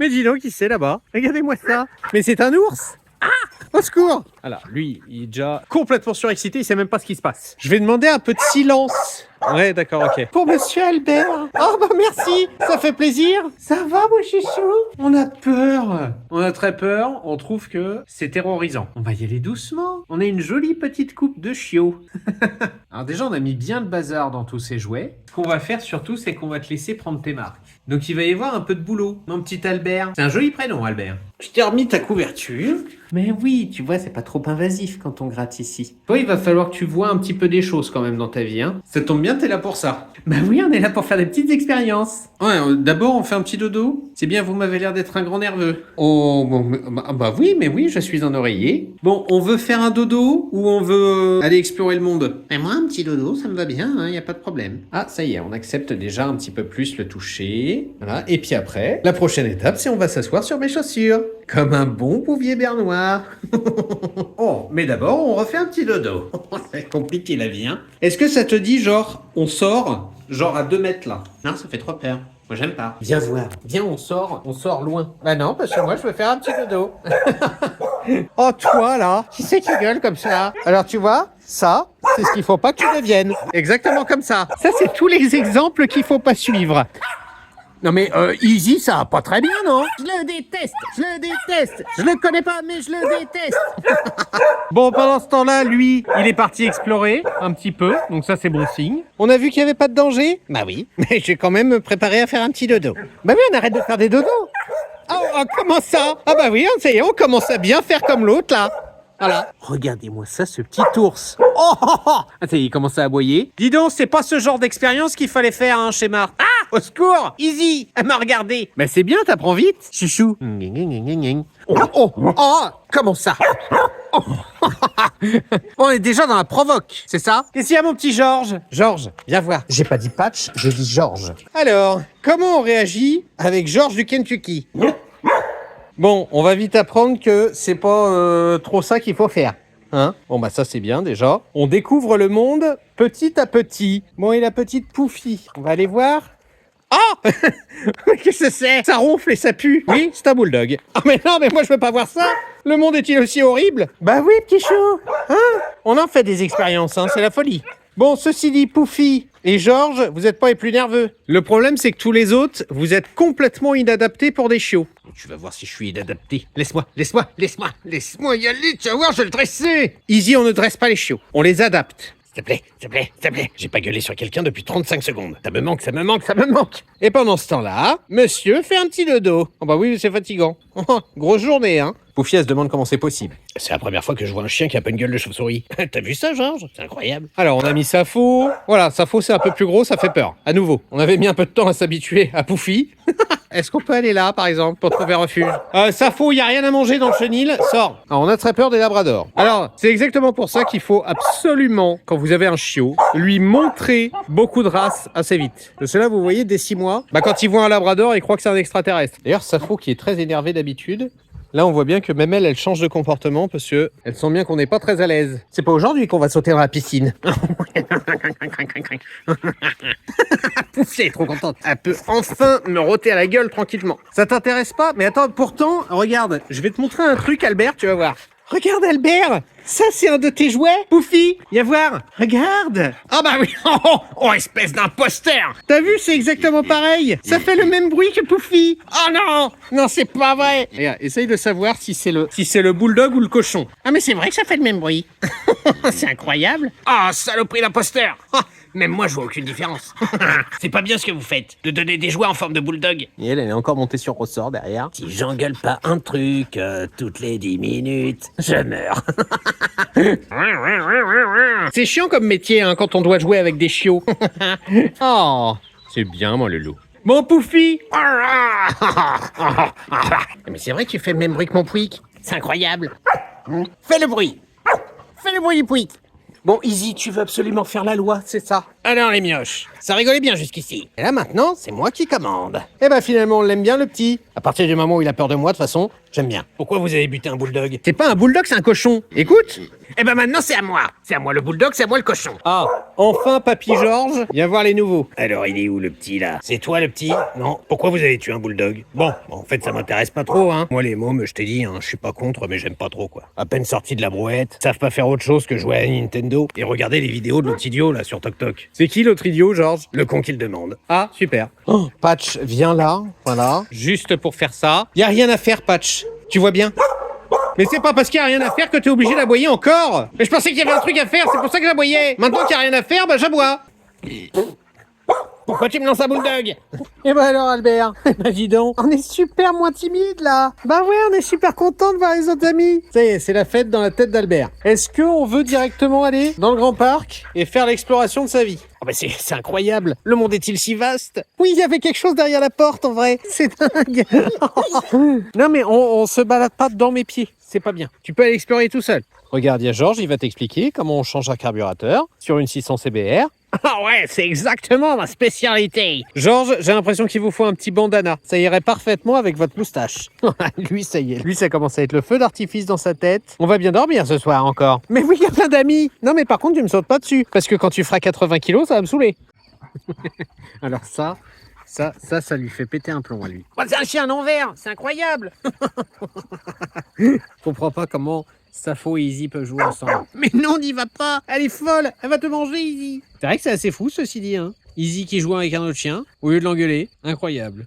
Mais dis donc, qui c'est là-bas? Regardez-moi ça. Mais c'est un ours. Au secours! Alors, lui, il est déjà complètement surexcité, il sait même pas ce qui se passe. Je vais demander un peu de silence. Ouais, d'accord, ok. Pour Monsieur Albert. Oh, bah merci, ça fait plaisir. Ça va, mon chouchou? On a peur. On a très peur, on trouve que c'est terrorisant. On va y aller doucement. On a une jolie petite coupe de chiots. Alors déjà, on a mis bien le bazar dans tous ces jouets. Ce qu'on va faire surtout, c'est qu'on va te laisser prendre tes marques. Donc il va y avoir un peu de boulot. Mon petit Albert. C'est un joli prénom, Albert. Je t'ai remis ta couverture. Mais oui, tu vois, c'est pas trop invasif quand on gratte ici. Toi, il va falloir que tu vois un petit peu des choses quand même dans ta vie, hein. Ça tombe bien, t'es là pour ça. Bah oui, on est là pour faire des petites expériences. Ouais, d'abord, on fait un petit dodo. C'est bien, vous m'avez l'air d'être un grand nerveux. Oh, bon, bah oui, mais oui, je suis un oreiller. Bon, on veut faire un dodo ou on veut aller explorer le monde? Mais moi, un petit dodo, ça me va bien, hein, y a pas de problème. Ah, ça y est, on accepte déjà un petit peu plus le toucher. Voilà, et puis après, la prochaine étape, c'est on va s'asseoir sur mes chaussures. Comme un bon bouvier bernois. Oh, mais d'abord, on refait un petit dodo. C'est compliqué la vie, hein. Est-ce que ça te dit, genre, on sort, genre à 2 mètres là? Non, ça fait trop peur. Moi, j'aime pas. Viens voir. Viens, on sort loin. Bah non, parce que moi, je veux faire un petit dodo. Oh, toi, là, qui c'est qui gueule comme ça? Alors, tu vois, ça, c'est ce qu'il faut pas que tu deviennes. Exactement comme ça. Ça, c'est tous les exemples qu'il faut pas suivre. Non mais Easy, ça va pas très bien, non? Je le déteste, je le connais pas, mais je le déteste. Bon, pendant ce temps-là, lui, il est parti explorer un petit peu, donc ça c'est bon signe. On a vu qu'il y avait pas de danger? Bah oui, mais j'ai quand même préparé à faire un petit dodo. Bah oui, on arrête de faire des dodos. Oh, comment ça? Ah bah oui, ça y est, on commence à bien faire comme l'autre là. Voilà. Regardez-moi ça, ce petit ours. Oh, oh, oh. Ah, ça y est, il commence à aboyer. Dis donc, c'est pas ce genre d'expérience qu'il fallait faire, hein, chez Marthe. Ah, au secours, Easy, elle m'a regardé. Mais c'est bien, t'apprends vite, chouchou. Oh, oh, oh, comment ça? Oh. On est déjà dans la provoque, c'est ça? Qu'est-ce qu'il y a, mon petit Georges? Georges, viens voir. J'ai pas dit Patch, je dis Georges. Alors, comment on réagit avec Georges du Kentucky? Bon, on va vite apprendre que c'est pas trop ça qu'il faut faire. Hein? Bon, bah ça c'est bien déjà. On découvre le monde petit à petit. Bon, et la petite Poufy, on va aller voir. Oh. Qu'est-ce que c'est? Ça ronfle et ça pue. Oui, c'est un bulldog. Ah mais non, mais moi je veux pas voir ça. Le monde est-il aussi horrible? Bah oui, petit chou. Hein? On en fait des expériences, hein, c'est la folie. Bon, ceci dit, Poufy et Georges, vous n'êtes pas les plus nerveux. Le problème, c'est que tous les autres, vous êtes complètement inadaptés pour des chiots. Tu vas voir si je suis inadapté. Laisse-moi y aller, tu vas voir, je vais le dresser. Easy, on ne dresse pas les chiots, on les adapte. S'il te plaît. J'ai pas gueulé sur quelqu'un depuis 35 secondes. Ça me manque. Et pendant ce temps-là, monsieur fait un petit dodo. Oh bah oui, c'est fatigant. Grosse journée, hein. Poufy, elle se demande comment c'est possible. C'est la première fois que je vois un chien qui a pas une gueule de chauve-souris. T'as vu ça, Georges? C'est incroyable. Alors, on a mis Safo. Voilà, Safo, c'est un peu plus gros, ça fait peur. À nouveau, on avait mis un peu de temps à s'habituer à Poufy. Est-ce qu'on peut aller là, par exemple, pour trouver refuge? Safo, il n'y a rien à manger dans le chenil. Sors. Alors, on a très peur des labradors. Alors, c'est exactement pour ça qu'il faut absolument, quand vous avez un chiot, lui montrer beaucoup de races assez vite. Parce que là, vous voyez, dès 6 mois, bah, quand il voit un labrador, il croit que c'est un extraterrestre. D'ailleurs, Safo, qui est très énervé d'habitude, là, on voit bien que même elle change de comportement parce que elle sent bien qu'on n'est pas très à l'aise. C'est pas aujourd'hui qu'on va sauter dans la piscine. Poufy, elle est trop contente. Elle peut enfin me roter à la gueule tranquillement. Ça t'intéresse pas? Mais attends, pourtant, regarde, je vais te montrer un truc, Albert, tu vas voir. Regarde, Albert, ça c'est un de tes jouets, Poufy. Viens voir, regarde. Ah bah oui, oh, espèce d'imposteur. T'as vu, c'est exactement pareil. Ça fait le même bruit que Poufy. Oh non, c'est pas vrai. Regarde, essaye de savoir si c'est le bulldog ou le cochon. Ah mais c'est vrai que ça fait le même bruit. C'est incroyable. Ah, saloperie d'imposteur. Même moi, je vois aucune différence. C'est pas bien ce que vous faites, de donner des jouets en forme de bulldog. Et elle est encore montée sur ressort derrière. Si j'engueule pas un truc toutes les 10 minutes, je meurs. C'est chiant comme métier, hein, quand on doit jouer avec des chiots. Oh, c'est bien, moi, le loup. Bon, Poufy. Mais c'est vrai que tu fais le même bruit que mon Pouic. C'est incroyable. Fais le bruit, Pouic. Bon, Easy, tu veux absolument faire la loi, c'est ça? Alors les mioches, ça rigolait bien jusqu'ici. Et là maintenant, c'est moi qui commande. Eh ben finalement, on l'aime bien le petit. À partir du moment où il a peur de moi, de toute façon, j'aime bien. Pourquoi vous avez buté un bulldog? C'est pas un bulldog, c'est un cochon. Écoute. Eh ben maintenant, c'est à moi. C'est à moi le bulldog, c'est à moi le cochon. Ah, enfin Papy Georges, viens voir les nouveaux. Alors il est où le petit là? C'est toi le petit? Non. Pourquoi vous avez tué un bulldog? Bon, en fait ça m'intéresse pas trop, hein. Moi les mômes, je t'ai dit, hein, je suis pas contre, mais j'aime pas trop quoi. À peine sortis de la brouette, savent pas faire autre chose que jouer à Nintendo et regarder les vidéos de l'autre idiot là sur TokTok. C'est qui l'autre idiot, Georges? Le con qui le demande. Ah, super. Oh, Patch, viens là, voilà. Juste pour faire ça. Y a rien à faire, Patch. Tu vois bien? Mais c'est pas parce qu'il y a rien à faire que t'es obligé d'aboyer encore. Mais je pensais qu'il y avait un truc à faire, c'est pour ça que j'aboyais. Maintenant qu'il y a rien à faire, bah j'aboie. Pourquoi tu me lances un bulldog? Eh ben alors Albert, bah dis donc, on est super moins timide là. Bah ouais, on est super content de voir les autres amis. Ça y est, c'est la fête dans la tête d'Albert. Est-ce qu'on veut directement aller dans le grand parc et faire l'exploration de sa vie? Oh bah c'est incroyable, le monde est-il si vaste? Oui, il y avait quelque chose derrière la porte en vrai, c'est dingue. Non mais on se balade pas dans mes pieds, c'est pas bien. Tu peux aller explorer tout seul. Regarde, il y a Georges, il va t'expliquer comment on change un carburateur sur une 600 CBR. Ah ouais, c'est exactement ma spécialité. Georges, j'ai l'impression qu'il vous faut un petit bandana. Ça irait parfaitement avec votre moustache. Lui, ça y est. Lui, ça commence à être le feu d'artifice dans sa tête. On va bien dormir ce soir encore. Mais oui, il y a plein d'amis. Non, mais par contre, tu me sautes pas dessus. Parce que quand tu feras 80 kilos, ça va me saouler. Alors ça lui fait péter un plomb à lui. Oh, c'est un chien en vert, c'est incroyable. Je comprends pas comment Safo et Izzy peuvent jouer ensemble. Mais non, n'y va pas. Elle est folle. Elle va te manger, Izzy. C'est vrai que c'est assez fou, ceci dit, hein. Izzy qui joue avec un autre chien, au lieu de l'engueuler. Incroyable.